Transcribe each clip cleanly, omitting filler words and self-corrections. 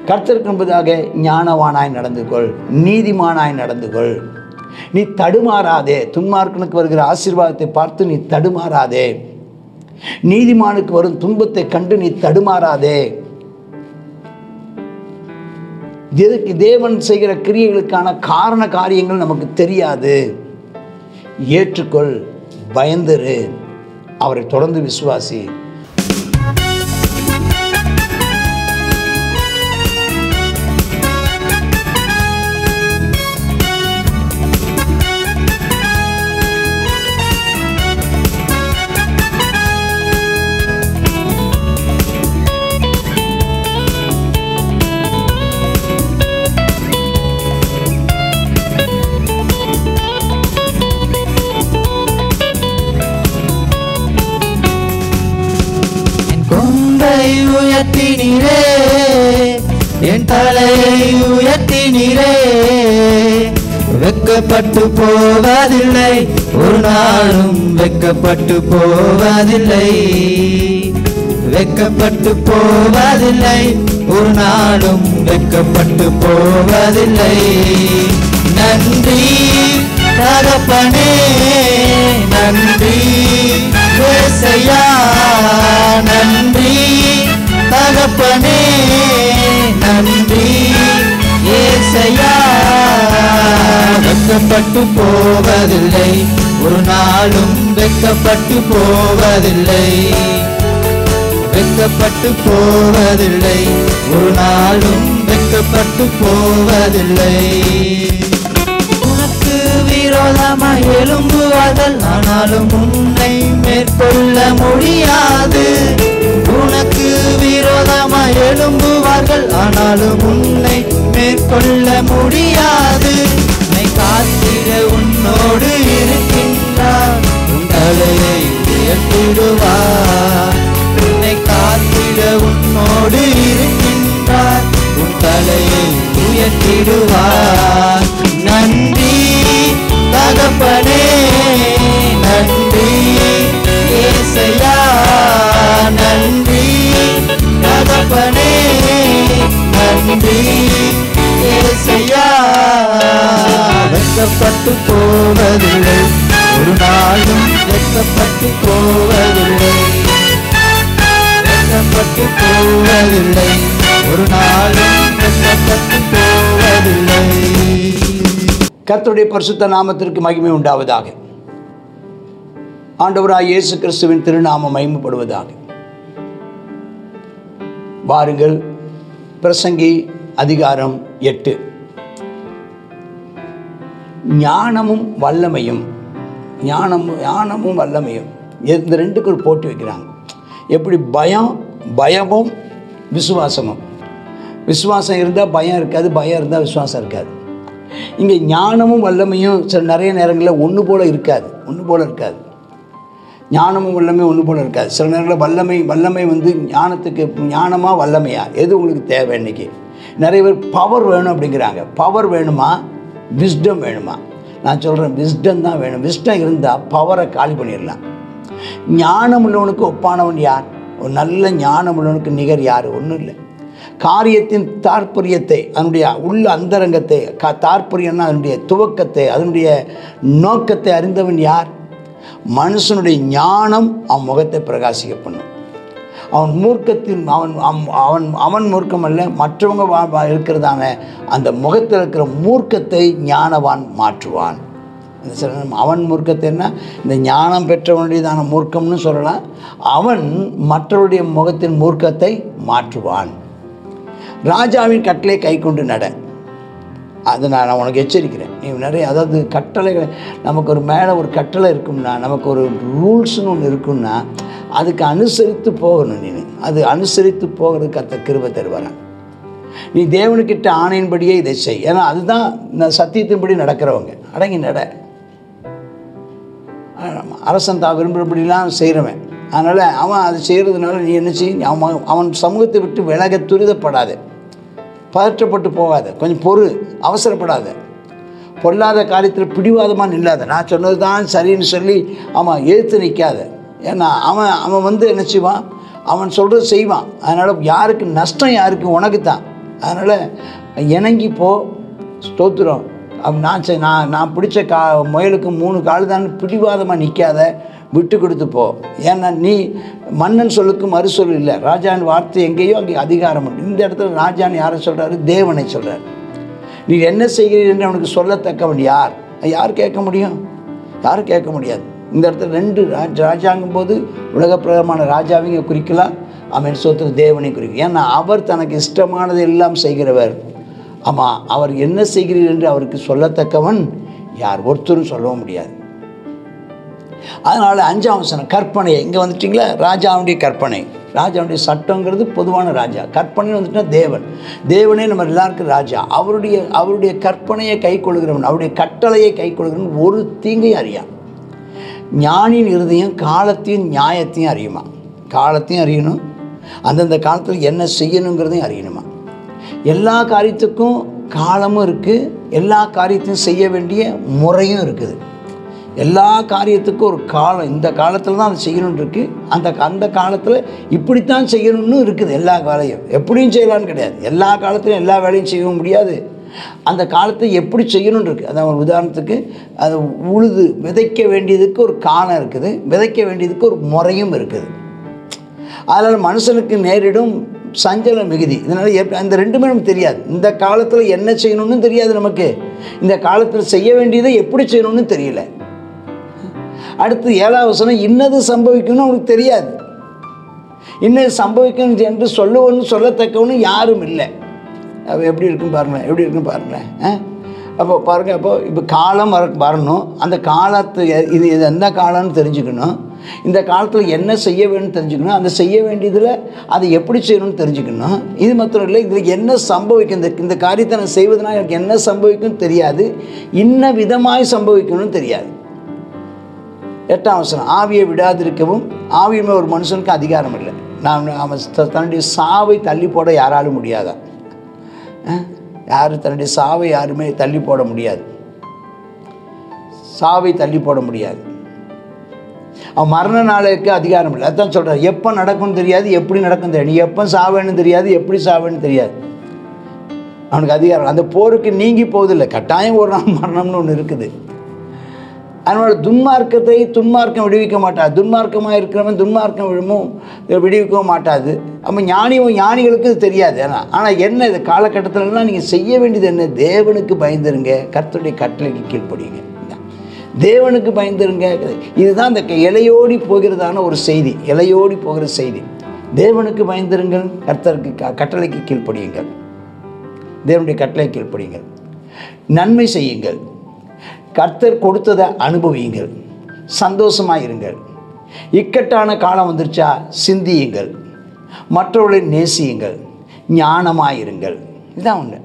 கர்த்தருக்கு முன்பதாக ஞானவானாய் நடந்து கொள், நீதிமானாய் நடந்து கொள். நீ தடுமாறாதே. துன்மார்க்கனுக்கு வருகிற ஆசீர்வாதத்தை பார்த்து நீ தடுமாறாதே. நீதிமானுக்கு வரும் துன்பத்தை கண்டு நீ தடுமாறாதே. தேவன் செய்கிற கிரியைகளுக்கான காரண காரியங்கள் நமக்கு தெரியாது. ஏற்றுக்கொள், பயந்துரு, அவரை தொடர்ந்து விசுவாசி. உயர்த்தினீரே, என் தலையை உயர்த்தினீரே, வெட்கப்பட்டு போவதில்லை, ஒரு நாளும் வெட்கப்பட்டு போவதில்லை, வெட்கப்பட்டு போவதில்லை, ஒரு நாளும் வெட்கப்பட்டு போவதில்லை. நன்றி தகப்பனே, நன்றி ஏசையா, நன்றி தகப்பனே, நன்றி ஏசையா. வெட்கப்பட்டு போவதில்லை, ஒரு நாளும் வெட்கப்பட்டு போவதில்லை, வெட்கப்பட்டு போவதில்லை, ஒரு நாளும் வெட்கப்பட்டு போவதில்லை. விரோதமாய் எழும்புவார்கள், ஆனாலும் உன்னை மேற்கொள்ள முடியாது. உனக்கு விரோதமாய் எழும்புவார்கள், ஆனாலும் உன்னை மேற்கொள்ள முடியாது. உன்னை காத்திட உன்னோடு இருக்கின்றார், உன் தலையை உயர்த்திடுவார். உன்னை காத்திட உன்னோடு இருக்கின்றார், உன் தலையை உயர்த்திடுவார். நன்றி தகப்பனே, நன்றி ஏசையா, நன்றி தகப்பனே, நன்றி ஏசையா. வெட்கப்பட்டு போவதில்லை, ஒரு நாளும் வெட்கப்பட்டு போவதில்லை, வெட்கப்பட்டு போவதில்லை, ஒரு நாளும் வெட்கப்பட்டு போவதில்லை. கர்த்தருடைய பரிசுத்த நாமத்திற்கு மகிமை உண்டாவதாக. ஆண்டவராய் இயேசு கிறிஸ்துவின் திருநாமம் மகிமைப்படுவதாக. வாருங்கள், பிரசங்கி அதிகாரம் 8. ஞானமும் வல்லமையும், ஞானமும் வல்லமையும், இந்த ரெண்டுக்கு ஒரு போட்டி வைக்கிறாங்க. எப்படி பயமும் விசுவாசமும். விசுவாசம் இருந்தால் பயம் இருக்காது, பயம் இருந்தால் விசுவாசம் இருக்காது. இங்கே ஞானமும் வல்லமையும் நிறைய நேரங்களில் ஒன்று போல் இருக்காது. ஞானமும் வல்லமை ஒன்று போல் இருக்காது. சில நேரங்களில் வல்லமை வந்து ஞானத்துக்கு ஞானமா வல்லமையா எது உங்களுக்கு தேவை? இன்றைக்கி நிறைய பேர் பவர் வேணும் அப்படிங்கிறாங்க. பவர் வேணுமா, விஸ்டம் வேணுமா? நான் சொல்கிறேன், விஸ்டம் தான் வேணும். விஸ்டம் இருந்தால் பவரை காலி பண்ணிடலாம். ஞானம் உள்ளவனுக்கு ஒப்பானவன் யார்? ஒரு நல்ல ஞானம் உள்ளவனுக்கு நிகர் யார்? ஒன்றும் இல்லை. காரியத்தின் தாற்பயத்தை, அதனுடைய உள்ள அந்தரங்கத்தை, தாற்பயம்னா அதனுடைய துவக்கத்தை, அதனுடைய நோக்கத்தை அறிந்தவன் யார்? மனுஷனுடைய ஞானம் அவன் முகத்தை பிரகாசிக்க பண்ணும். அவன் மூர்க்கத்தின் அவன் மூர்க்கம் அல்ல, மற்றவங்க இருக்கிறதான அந்த முகத்தில் இருக்கிற மூர்க்கத்தை ஞானவான் மாற்றுவான். அவன் மூர்க்கத்தை என்ன, இந்த ஞானம் பெற்றவனுடையதான மூர்க்கம்னு சொல்லலாம். அவன் மற்றவருடைய முகத்தின் மூர்க்கத்தை மாற்றுவான். ராஜாவின் கட்டளை கை கொண்டு நட. அதை நான் உனக்கு எச்சரிக்கிறேன். நீ நிறைய, அதாவது கட்டளைகள், நமக்கு ஒரு மேலே ஒரு கட்டளை இருக்கும்னா, நமக்கு ஒரு ரூல்ஸ்னு ஒன்று இருக்குன்னா அதுக்கு அனுசரித்து போகணும். நீ அது அனுசரித்து போகிறதுக்கு கர்த்தர் கிருபை தருவாரான். நீ தேவனுக்கிட்ட ஆணையின்படியே இதை செய். ஏன்னா அதுதான் இந்த சத்தியத்தின்படி நடக்கிறவங்க. அடங்கி நட. அரசன் தான் விரும்புகிறபடிலாம் செய்கிறவன். அதனால் அவன் அது செய்கிறதுனால நீ என்ன செய்ய, அவன் சமூகத்தை விட்டு விலக துரிதப்படாத, பதற்றப்பட்டு போகாத, கொஞ்சம் அவசரப்படாத. பொல்லாத காரியத்தில் பிடிவாதமாக நில்லாத. நான் சொன்னது தான் சரின்னு சொல்லி அவன் எதிர்த்து நிற்காத. ஏன்னா அவன் வந்து என்ன செய்வான், அவன் சொல்கிறது செய்வான். அதனால் யாருக்கு நஷ்டம், யாருக்கு உனக்கு தான். அதனால் இணங்கி போ. ஸ்தோத்திரம். நான் பிடிச்ச முயலுக்கு 3 கால் தான் பிடிவாதமாக நிற்காத, விட்டு கொடுத்து போ. ஏன்னா நீ மன்னன் சொல்லுக்கு மறுசொல் இல்லை. ராஜாவின் வார்த்தை எங்கேயோ அங்கே அதிகாரம் உண்டு. இந்த இடத்துல ராஜான்னு யாரை சொல்கிறாரு? தேவனை சொல்கிறார். நீ என்ன செய்கிறீர் என்று அவனுக்கு சொல்லத்தக்கவன் யார்? யார் கேட்க முடியும்? யாரும் கேட்க முடியாது. இந்த இடத்துல 2 ராஜாங்கும் போது உலக பிரதமான ராஜாவையும் குறிக்கலாம், அவன் சொத்து தேவனை குறிக்கும். ஏன்னா அவர் தனக்கு இஷ்டமானது எல்லாம் செய்கிறவர். ஆமாம், அவர் என்ன செய்கிறீர் என்று அவருக்கு சொல்லத்தக்கவன் யார்? ஒருத்தரும் சொல்லவும் முடியாது. அதனால் 5ஆம் வசனம் கற்பனை. இங்கே வந்துட்டிங்களா? ராஜாவுடைய கற்பனை. ராஜாவுடைய சட்டங்கிறது பொதுவான ராஜா. கற்பனை வந்துட்டுனா தேவனே நம்ம எல்லாருக்கும் ராஜா. அவருடைய கற்பனையை கை கொள்கிறவன், அவருடைய கட்டளையை கை கொள்கிறவன் ஒரு தீங்கையும் அறியான். ஞானியின் இருதயம் காலத்தையும் நியாயத்தையும் அறியுமா? காலத்தையும் அறியணும், அந்தந்த காலத்தில் என்ன செய்யணுங்கிறதையும் அறியணுமா? எல்லா காரியத்துக்கும் காலமும் இருக்குது, எல்லா காரியத்தையும் செய்ய வேண்டிய முறையும் இருக்குது. எல்லா காரியத்துக்கும் ஒரு காலம், இந்த காலத்தில் தான் அதை செய்யணும்னு இருக்குது, அந்த காலத்தில் இப்படித்தான் செய்யணும்னு இருக்குது. எல்லா வேலையும் எப்படியும் செய்யலான்னு கிடையாது. எல்லா காலத்திலும் எல்லா வேலையும் செய்யவும் முடியாது. அந்த காலத்தை எப்படி செய்யணும்னு இருக்குது. அதான் ஒரு உதாரணத்துக்கு, அதை விதைக்க வேண்டியதுக்கு ஒரு காலம் இருக்குது, விதைக்க வேண்டியதுக்கு ஒரு முறையும் இருக்குது. அதனால் மனுஷனுக்கு நேரிடும் சஞ்சல மிகுதி. இதனால் அந்த 2மே நமக்கு தெரியாது. இந்த காலத்தில் என்ன செய்யணும்னு தெரியாது நமக்கு, இந்த காலத்தில் செய்ய வேண்டியதை எப்படி செய்யணும்னு தெரியல. அடுத்து 7ஆம் வசனம், இன்னது சம்பவிக்கணும்னு அவனுக்கு தெரியாது. இன்னது சம்பவிக்கணும் என்று சொல்லத்தக்கவனு யாரும் இல்லை. அப்போ எப்படி இருக்குன்னு பாருங்களேன். அப்போ பாருங்கள், இப்போ காலம் வரணும், அந்த காலத்து இது எந்த காலம்னு தெரிஞ்சுக்கணும், இந்த காலத்தில் என்ன செய்ய வேணும்னு தெரிஞ்சுக்கணும், அந்த செய்ய வேண்டியதில் அதை எப்படி செய்யணும்னு தெரிஞ்சுக்கணும். இது மாத்திரம் இல்லை, இதில் என்ன சம்பவிக்கும், இந்த காரியத்தை நான் செய்வதனால் எனக்கு என்ன சம்பவிக்கும்னு தெரியாது, இன்ன விதமாய் சம்பவிக்கணும்னு தெரியாது. 8ஆம் வசனம், ஆவியை விடாதிருக்கவும். ஆவியுமே ஒரு மனுஷனுக்கு அதிகாரம் இல்லை. அவன் தன்னுடைய சாவை தள்ளி போட யாராலும் முடியாதா? தன்னுடைய சாவை யாருமே தள்ளி போட முடியாது. சாவை தள்ளி போட முடியாது. அவன் மரண நாளுக்கு அதிகாரம் இல்லை. அதான் சொல்கிறார், எப்போ நடக்கும்னு தெரியாது, எப்படி நடக்கும் தெரியாது. நீ எப்போ சாவேன்னு தெரியாது, எப்படி சாவேன்னு தெரியாது. அவனுக்கு அதிகாரம். அந்த போருக்கு நீங்கி போவதில்லை, கட்டாயம் ஒரு நாள் மரணம்னு ஒன்று இருக்குது. அதனோட துன்மார்க்கம் விடுவிக்க மாட்டாது. துன்மார்க்கமாக இருக்கிறவன் துன்மார்க்கம் விடுவிக்கவும் மாட்டாது. அப்போ ஞானிகளுக்கு இது தெரியாது. ஆனால் என்ன இது காலகட்டத்திலலாம் நீங்கள் செய்ய வேண்டியது என்ன? தேவனுக்கு பயந்துருங்க, கர்த்தருடைய கட்டளைக்கு கீழ்ப்படியுங்க. தேவனுக்கு பயந்துருங்க. இதுதான் இந்த இலையோடி போகிறதான ஒரு செய்தி, இலையோடி போகிற செய்தி. தேவனுக்கு பயந்துருங்கள், கர்த்தருக்கு கட்டளைக்கு கீழ்ப்படியுங்கள், தேவனுடைய கட்டளை கீழ்ப்படியுங்கள், நன்மை செய்யுங்கள், கர்த்தர் கொடுத்ததை அனுபவியுங்கள், சந்தோஷமாக இருங்கள். இக்கட்டான காலம் வந்துருச்சா சிந்தியுங்கள், மற்றவர்களை நேசியுங்கள், ஞானமாயிருங்கள். இதுதான் ஒன்று.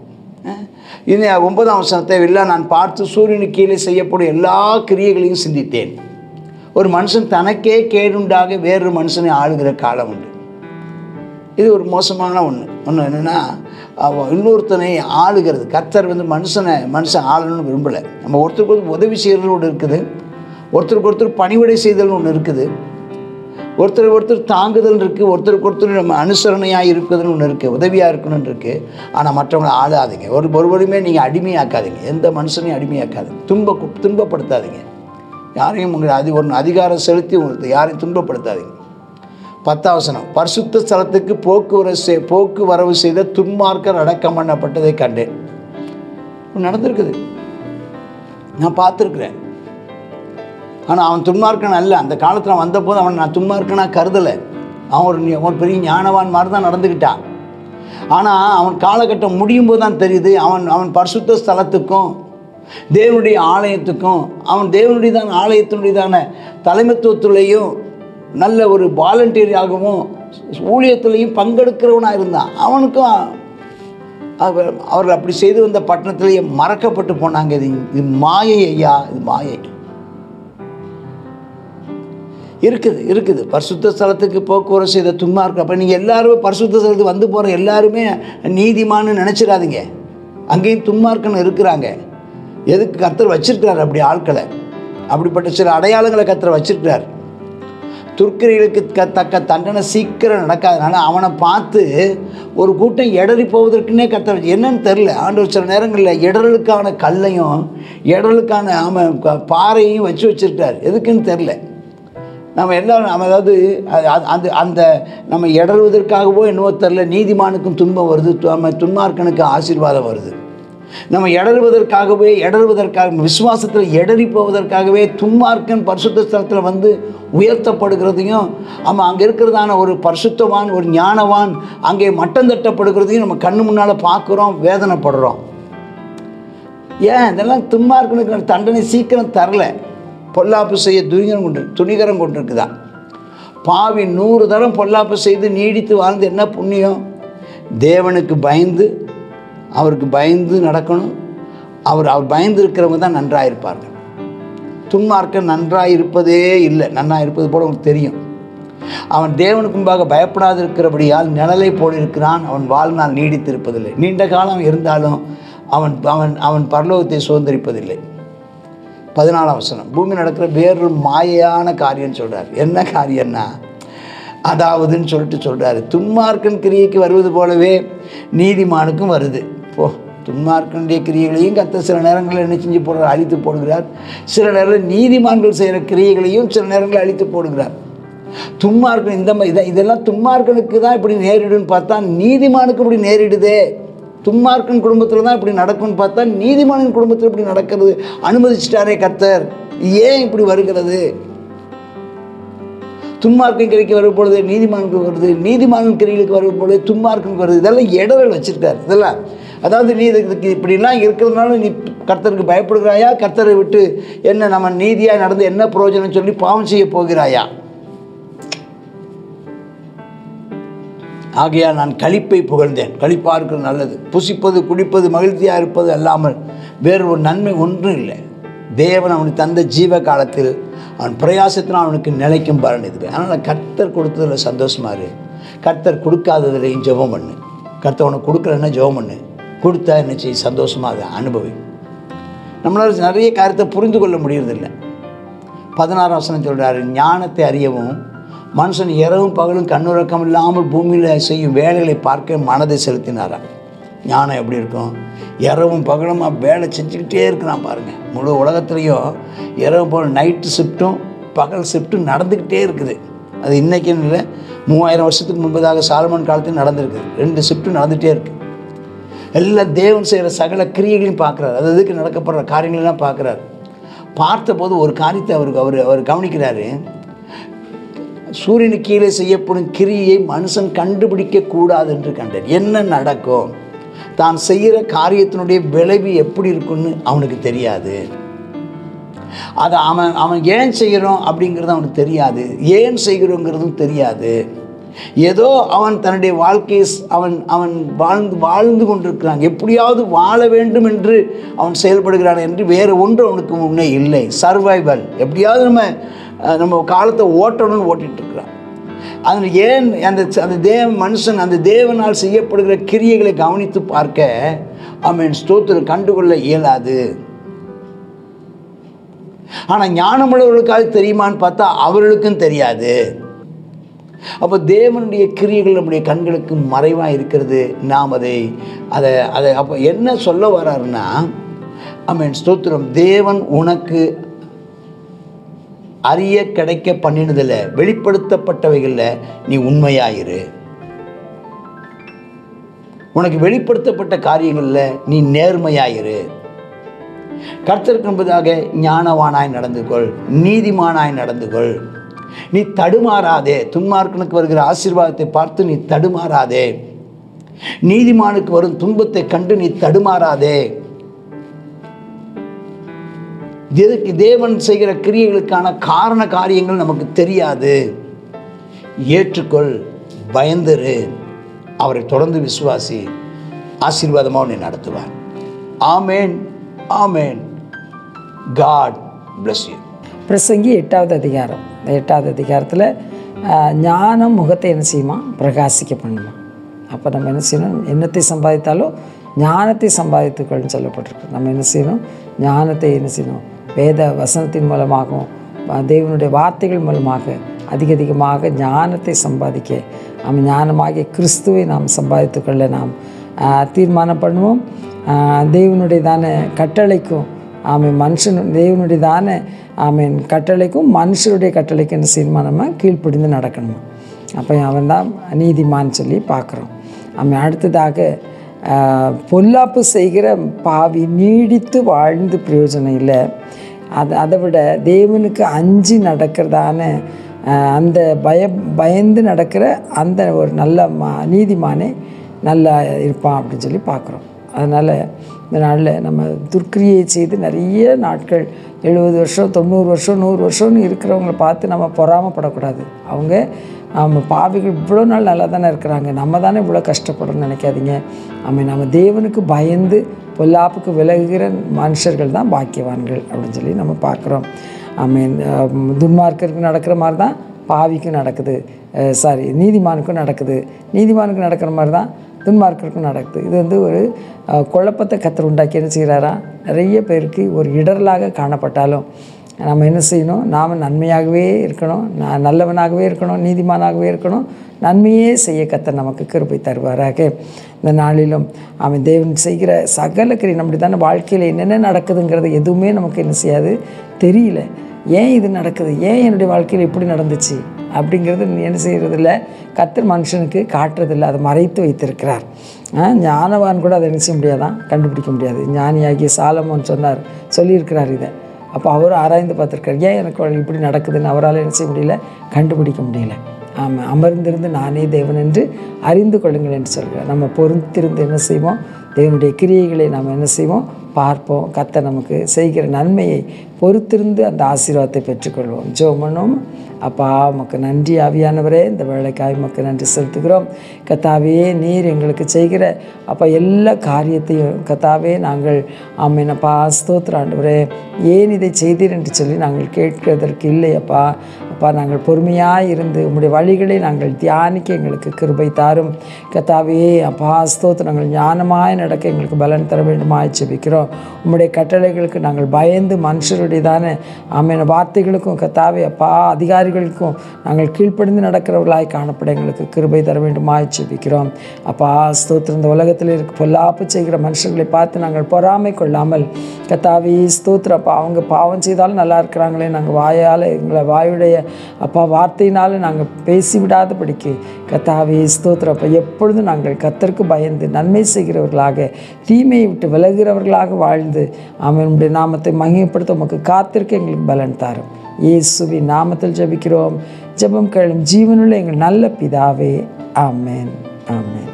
இது 9ஆம் வசனத்தை இல்லை, நான் பார்த்து சூரியனுக்கு கீழே செய்யப்படும் எல்லா கிரியைகளையும் சிந்தித்தேன். ஒரு மனுஷன் தனக்கே கேடுண்டாக வேறொரு மனுஷனை ஆளுகிற காலம் உண்டு. இது ஒரு மோசமான ஒன்று என்னென்னா, இன்னொருத்தனை ஆளுகிறது. கர்த்தர் வந்து மனுஷன் ஆளணும்னு விரும்பலை. நம்ம ஒருத்தருக்கு உதவி செய்கிறதுன்னு ஒன்று இருக்குது, ஒருத்தருக்கு பணிவிடை செய்தல்னு ஒன்று இருக்குது, ஒருத்தர் தாங்குதல் இருக்குது, ஒருத்தருக்கு நம்ம அனுசரணையாக இருக்குதுன்னு ஒன்று இருக்குது, உதவியாக இருக்கணும்னு இருக்குது. ஆனால் மற்றவங்களை ஆளாதீங்க. ஒருவருமே நீங்கள் அடிமையாக்காதீங்க, எந்த மனுஷனையும் அடிமையாக்காதீங்க, துன்பப்படுத்தாதீங்க. யாரையும் ஒரு அதிகாரம் செலுத்தி யாரையும் துன்பப்படுத்தாதீங்க. 10ஆம் வசனம், பரிசுத்த ஸ்தலத்துக்கு போக்குவரவு செய்த துன்மார்க்கர் அடக்கம் பண்ணப்பட்டதை கண்டேன். நடந்திருக்குது, நான் பார்த்துருக்குறேன். ஆனால் அவன் துன்மார்க்கன் அல்ல. அந்த காலத்தில் வந்தபோது நான் துன்மார்க்கனாக கருதலை. அவன் ஒரு பெரிய ஞானவான் மாதிரி தான் நடந்துக்கிட்டான். ஆனால் அவன் காலகட்டம் முடியும் போது தான் தெரியுது, அவன் பரிசுத்த ஸ்தலத்துக்கும் தேவனுடைய ஆலயத்துக்கும், அவன் தேவனுடைய ஆலயத்தினுடையதான தலைமைத்துவத்திலையும் நல்ல ஒரு வாலண்டியராகவும் ஊழியத்திலையும் பங்கெடுக்கிறவனாக இருந்தான். அவனுக்கும் அவர்கள் அப்படி செய்து வந்த பட்டணத்திலேயே மறக்கப்பட்டு போனாங்க. இது மாயை ஐயா, இது மாயை இருக்குது. பரிசுத்த ஸ்தலத்துக்கு போக்குவரத்து செய்த துன்மார்க்கம். அப்போ நீங்கள் எல்லாருமே பரிசுத்த ஸ்தலத்துக்கு வந்து போகிற எல்லாருமே நீதிமான்னு நினச்சிடாதீங்க. அங்கேயும் துன்மார்க்கன்னு இருக்கிறாங்க. எதுக்கு கர்த்தர் வச்சிருக்கிறார் அப்படி ஆட்களை, அப்படிப்பட்ட சில அடையாளங்களை கர்த்தர் வச்சிருக்கிறார். துர்க்கிரிகளுக்கு தக்க தண்டனை சீக்கிரம் நடக்காதனால அவனை பார்த்து ஒரு கூட்டம் இடறி போவதற்குன்னே கர்த்தர் என்னன்னு தெரில. ஆண்டவர் சில நேரங்களில் இடறலுக்கான கல்லையும் இடறலுக்கான அவன் பாறையையும் வச்சிருக்கார். எதுக்குன்னு தெரில. நம்ம எல்லோரும் நம்ம அதாவது அந்த அந்த நம்ம இடறுவதற்காகவோ என்னவோ தெரில, நீதிமானுக்கும் துன்பம் வருது, நம்ம துன்மார்க்கனுக்கு ஆசீர்வாதம் வருது. நம்ம இடறுவதற்காக விசுவாசத்தில் இடறி போவதற்காகவே துன்மார்க்கன் பரிசுத்த ஸ்தலத்தில் வந்து உயர்த்தப்படுகிறதையும் நம்ம அங்கே இருக்கிறதான ஒரு பரிசுத்தவான் ஒரு ஞானவான் அங்கே மட்டம் தட்டப்படுகிறதையும் நம்ம கண்ணு முன்னால் பார்க்குறோம், வேதனைப்படுறோம். ஏன் இதெல்லாம் துன்மார்க்கனுக்கு தண்டனை சீக்கிரம் தரல. பொல்லாப்பு செய்ய துணிகரம் கொண்டிருக்குதா? பாவி 100 தரம் பொல்லாப்பு செய்து நீடித்து வாழ்ந்து என்ன புண்ணியம்? தேவனுக்கு பயந்து அவருக்கு பயந்து நடக்கணும். அவர் பயந்து இருக்கிறவங்க தான் நன்றாக இருப்பார்கள். துன்மார்க்கன் நன்றாக இருப்பதே இல்லை. நன்றாக இருப்பது போல அவனுக்கு தெரியும். அவன் தேவனுக்கு முன்பாக பயப்படாது இருக்கிறபடியால் நிழலை போல் இருக்கிறான். அவன் வாழ்நாள் நீடித்து இருப்பதில்லை. நீண்ட காலம் இருந்தாலும் அவன் அவன் அவன் பரலோகத்தை சுதந்திரிப்பதில்லை. 14ஆம் வசனம், பூமி நடக்கிற வேறொரு மாயையான காரியம்னு சொல்கிறார். என்ன காரியம்னா அதாவதுன்னு சொல்கிறாரு, துன்மார்க்கன் கிரியைக்கு வருவது போலவே நீதிமானுக்கும் வருது. துன்மார்க்கனுடைய கிரியைகளையும் கர்த்தர் சில நேரங்களில் என்ன செஞ்சு போடுறார்? அழித்து போடுகிறார். சில நேரங்களில் நீதிமான்கள் செய்கிற கிரியைகளையும் சில நேரங்களில் அழித்து போடுகிறார். துன்மார்க்கன் இந்த மாதிரி இதெல்லாம் துன்மார்க்கனுக்கு தான் இப்படி நேரிடுன்னு பார்த்தா நீதிமானுக்கு இப்படி நேரிடுதே. துன்மார்க்கன் குடும்பத்தில் தான் இப்படி நடக்கும்னு பார்த்தா நீதிமானின் குடும்பத்தில் இப்படி நடக்கிறது அனுமதிச்சிட்டாரே கர்த்தர். ஏன் இப்படி வருகிறது? துன்மார்க்கன் கிரிக்கு வரும் பொழுது நீதிமானுக்கு வருது, நீதிமானின் கிரிகளுக்கு வரும் பொழுது துன்மார்க்கனுக்கு வருது. இதெல்லாம் இடரல் வச்சிருக்காரு. இதெல்லாம் அதாவது நீ இதுக்கு இப்படிலாம் இருக்கிறதுனால நீ கர்த்தருக்கு பயப்படுகிறாயா? கர்த்தரை விட்டு என்ன நம்ம நீதியாக நடந்து என்ன பிரயோஜனம் சொல்லி பாவம் செய்ய போகிறாயா? ஆகையால் நான் களிப்பை புகழ்ந்தேன். களிப்பாக இருக்கிறது நல்லது. புசிப்பது குடிப்பது மகிழ்ச்சியாக இருப்பது அல்லாமல் வேறு ஒரு நன்மை ஒன்றும் இல்லை. தேவன் அவனுக்கு தந்த ஜீவ காலத்தில் அவன் பிரயாசத்தினால் அவனுக்கு நிலைக்கும் பலன் இதுவே. அதனால் கர்த்தர் கொடுத்ததில் சந்தோஷமாக இரு. கர்த்தர் கொடுக்காததுலையும் ஜெபம் பண்ணு. கர்த்தர் உனக்கு கொடுக்கலன்னா ஜெபம் பண்ணு. கொடுத்தா என்ன செய்ய? சந்தோஷமாக அதை அனுபவி. நம்மளால் நிறைய காரியத்தை புரிந்து கொள்ள முடியறதில்லை. 16ஆம் வசனம் சொல்கிறாரு, ஞானத்தை அறியவும் மனுஷன் இரவும் பகலும் கண்ணுறக்கம் இல்லாமல் பூமியில் செய்யும் வேலைகளை பார்க்க மனதை செலுத்தினாராம். ஞானம் எப்படி இருக்கும்? இரவும் பகலும் வேலை செஞ்சுக்கிட்டே இருக்கிறான் பாருங்கள். முழு உலகத்துலேயும் இரவு பகல் நைட்டு ஷிஃப்ட்டும் பகல் ஷிஃப்ட்டும் நடந்துக்கிட்டே இருக்குது. அது இன்றைக்குன்னு இல்லை, 3000 வருஷத்துக்கு முன்பதாக சாலமன் காலத்தில் நடந்திருக்குது. 2 ஷிஃப்ட்டும் நடந்துகிட்டே இருக்குது. எல்லாம் தேவன் செய்கிற சகல கிரியைகளையும் பார்க்குறாரு. அது இதுக்கு நடக்கப்படுற காரியங்களெல்லாம் பார்க்குறாரு. பார்த்தபோது ஒரு காரியத்தை அவர் கவனிக்கிறாரு. சூரியனுக்கு கீழே செய்யப்படும் கிரியை மனுஷன் கண்டுபிடிக்க கூடாது என்று கண்டார். என்ன நடக்கும்? தான் செய்கிற காரியத்தினுடைய விளைவு எப்படி இருக்குன்னு அவனுக்கு தெரியாது. அதை அவன் ஏன் செய்கிறோம் அப்படிங்கிறது அவனுக்கு தெரியாது. ஏன் செய்கிறோங்கிறதும் தெரியாது. ஏதோ அவன் தன்னுடைய வாழ்க்கையை அவன் வாழ்ந்து கொண்டிருக்கிறான். எப்படியாவது வாழ வேண்டும் என்று அவன் செயல்படுகிறான் என்று வேறு ஒன்று அவனுக்கு முன்னே இல்லை. சர்வைவல், எப்படியாவது நம்ம காலத்தை ஓட்டணும்னு ஓட்டிகிட்ருக்கிறான். அதில் ஏன் அந்த மனுஷன் அந்த தேவனால் செய்யப்படுகிற கிரியைகளை கவனித்து பார்க்க அவன் ஸ்தோத்திரம் கண்டுகொள்ள இயலாது. ஆனால் ஞானமுள்ளவர்களுக்காக தெரியுமான்னு பார்த்தா அவர்களுக்கும் தெரியாது. அப்போ தேவனுடைய கிரியைகள் நம்முடைய கண்களுக்கு மறைவாக இருக்கிறது. நாம் அதை அப்போ என்ன சொல்ல வர்றாருன்னா, ஸ்தோத்திரம், தேவன் உனக்கு அறிய கிடைக்க பண்ணினதில் வெளிப்படுத்தப்பட்டவைகளில் நீ உண்மையாயிரு. உனக்கு வெளிப்படுத்தப்பட்ட காரியங்களில் நீ நேர்மையாயிரு. கர்த்தருக்கு என்பதாக ஞானவானாய் நடந்து கொள், நீதிமானாய் நடந்து கொள். நீ தடுமாறாதே. துன்மார்க்கனுக்கு வருகிற ஆசீர்வாதத்தை பார்த்து நீ தடுமாறாதே. நீதிமானுக்கு வரும் துன்பத்தை கண்டு நீ தடுமாறாதே. தேவன் செய்கிற கிரியைகளுக்கான காரண காரியங்கள் நமக்கு தெரியாது. ஏற்றுக்கொள், பயந்துரு, அவரை தொடர்ந்து விசுவாசி. ஆசீர்வாதமாக உன்னை நடத்துவார். Amen, amen. God bless you. பிரசங்கி 8வது அதிகாரம். இந்த 8வது அதிகாரத்தில் ஞானம் முகத்தை என்ன செய்யுமா? பிரகாசிக்க பண்ணுமா. அப்போ நம்ம என்ன செய்யணும்? எண்ணத்தை சம்பாதித்தாலும் ஞானத்தை சம்பாதித்துக்கொள்னு சொல்லப்பட்டிருக்கு. நம்ம என்ன செய்யணும்? ஞானத்தை என்ன செய்யணும், வேத வசனத்தின் மூலமாகவும் தேவனுடைய வார்த்தைகள் மூலமாக அதிகமாக ஞானத்தை சம்பாதிக்க ஞானமாகிய கிறிஸ்துவை நாம் சம்பாதித்துக்கொள்ள நாம் தீர்மானம் பண்ணுவோம். தேவனுடையதான கட்டளைக்கும் தேவனுடையதான கட்டளைக்கும் மனுஷருடைய கட்டளைக்கும் என்ன செய்யணுமா, நம்ம கீழ்ப்படிந்து நடக்கணுமா. அப்போ அவன் தான் நீதிமான்னு சொல்லி பார்க்குறோம். அடுத்ததாக பொல்லாப்பு செய்கிற பாவி நீடித்து வாழ்ந்து பிரயோஜனம் இல்லை. அதை விட தேவனுக்கு அஞ்சி நடக்கிறதான அந்த பயந்து நடக்கிற அந்த ஒரு நல்ல நீதிமானே நல்லா இருப்பான் அப்படின்னு சொல்லி பார்க்குறோம். அதனால் இந்த நாளில் நம்ம துர்க்கிரியை செய்து நிறைய நாட்கள் 70 வருஷம் 90 வருஷம் 100 வருஷம்னு இருக்கிறவங்கள பார்த்து நம்ம பொறாமப்படக்கூடாது. அவங்க பாவிகள் இவ்வளோ நாள் நல்லா தானே இருக்கிறாங்க, நம்ம தானே இவ்வளோ கஷ்டப்படுறோம்னு நினைக்காதீங்க. நம்ம தேவனுக்கு பயந்து பொல்லாப்புக்கு விலகுகிற மனுஷர்கள் தான் பாக்கியவான்கள் அப்படின்னு சொல்லி நம்ம பார்க்குறோம். துன்மார்க்கருக்கு நடக்கிற மாதிரி தான் பாவிக்கும் நடக்குது, நீதிமானுக்கும் நடக்குது. நீதிமானுக்கு நடக்கிற மாதிரி தான் துன்மார்க்கருக்கும் நடக்குது. இது ஒரு குழப்பத்தை கர்த்தர் உண்டாக்கி என்ன செய்கிறாரா, நிறைய பேருக்கு ஒரு இடரலாக காணப்பட்டாலும் நம்ம என்ன செய்யணும், நாம் நன்மையாகவே இருக்கணும், நல்லவனாகவே இருக்கணும், நீதிமானாகவே இருக்கணும், நன்மையே செய்ய கர்த்தர் நமக்கு கிருபை தருவாராக. இந்த நாளிலும் தேவன் செய்கிற சகல கிரியை நம்முடைய தானே வாழ்க்கையில் என்னென்ன நடக்குதுங்கிறது எதுவுமே நமக்கு என்ன செய்யாது, தெரியல. ஏன் இது நடக்குது, ஏன் என்னுடைய வாழ்க்கையில் இப்படி நடந்துச்சு அப்படிங்கிறது என்ன செய்கிறதில்ல, கர்த்தர் மனுஷனுக்கு காட்டுறதில்லை, அதை மறைத்து வைத்திருக்கிறார். ஞானவான் கூட அதை என்ன செய்ய முடியாதான், கண்டுபிடிக்க முடியாது. ஞானியாகிய சாலமோன் சொல்லியிருக்கிறார் இதை. அப்போ அவரும் ஆராய்ந்து பார்த்துருக்கார், ஏன் எனக்கு இப்படி நடக்குதுன்னு அவரால் என்ன செய்ய முடியல, கண்டுபிடிக்க முடியல. அமர்ந்திருந்து நானே தேவன் என்று அறிந்து கொள்ளுங்கள் என்று சொல்கிறார். நம்ம பொறுத்திருந்து என்ன செய்வோம், தேவனுடைய கிரியைகளை நாம் என்ன செய்வோம், பார்ப்போம். கர்த்தர் நமக்கு செய்கிற நன்மையை பொறுத்திருந்து அந்த ஆசீர்வாதத்தை பெற்றுக்கொள்வோம். ஜெபம். அப்பா உமக்கு நன்றி ஆவியானவரே, இந்த வேலைக்காய் உமக்கு நன்றி செலுத்துகிறோம். கர்த்தாவே நீர் எங்களுக்கு செய்கிற அப்பா எல்லா காரியத்தையும் கர்த்தாவே நாங்கள் அப்பா ஸ்தோத்திரம் ஆண்டவரே, ஏன் இதை செய்தீர் என்று சொல்லி நாங்கள் கேட்கிறதற்கு இல்லை அப்பா. அப்பா நாங்கள் பொறுமையாக இருந்து உம்முடைய வழிகளை நாங்கள் தியானிக்க எங்களுக்கு கிருபை தாரும். கர்த்தாவே அப்பா ஸ்தோத்திரம், நாங்கள் ஞானமாய் நடக்க எங்களுக்கு பலன் தர வேண்டுமாய் ஜெபிக்கிறோம். உம்முடைய கட்டளைகளுக்கு நாங்கள் பயந்து மனுஷருடையதான வார்த்தைகளுக்கும் கர்த்தாவே அப்பா அதிகாரிகளுக்கும் நாங்கள் கீழ்ப்படிந்து நடக்கிறவர்களாய் காணப்பட எங்களுக்கு கிருபை தர வேண்டுமாய் ஜெபிக்கிறோம். அப்பா ஸ்தோத்திரம், இந்த உலகத்தில் இருக்க பொல்லாப்பு செய்கிற மனுஷர்களை பார்த்து நாங்கள் பொறாமை கொள்ளாமல் கர்த்தாவே ஸ்தோத்திரம் அப்பா அவங்க பாவம் செய்தாலும் நல்லா இருக்கிறாங்களே, நாங்கள் வாயால் எங்களை வாயுடைய அப்பா வார்த்தையினால நாங்கள் பேசிவிடாதபடிக்கு கர்த்தாவே ஸ்தோத்திரம் அப்பா எப்பொழுதும் நாங்கள் கர்த்தருக்கு பயந்து நன்மை செய்கிறவர்களாக தீமையை விட்டு விலகிறவர்களாக வாழ்ந்து அவனுடைய நாமத்தை மகிமைப்படுத்த உமக்கு காத்திருக்க எங்களுக்கு பலன் தாரும். இயேசுவின் நாமத்தில் ஜெபிக்கிறோம். ஜெபம் கேளும் ஜீவனுள்ள எங்கள் நல்ல பிதாவே. ஆமென், ஆமென்.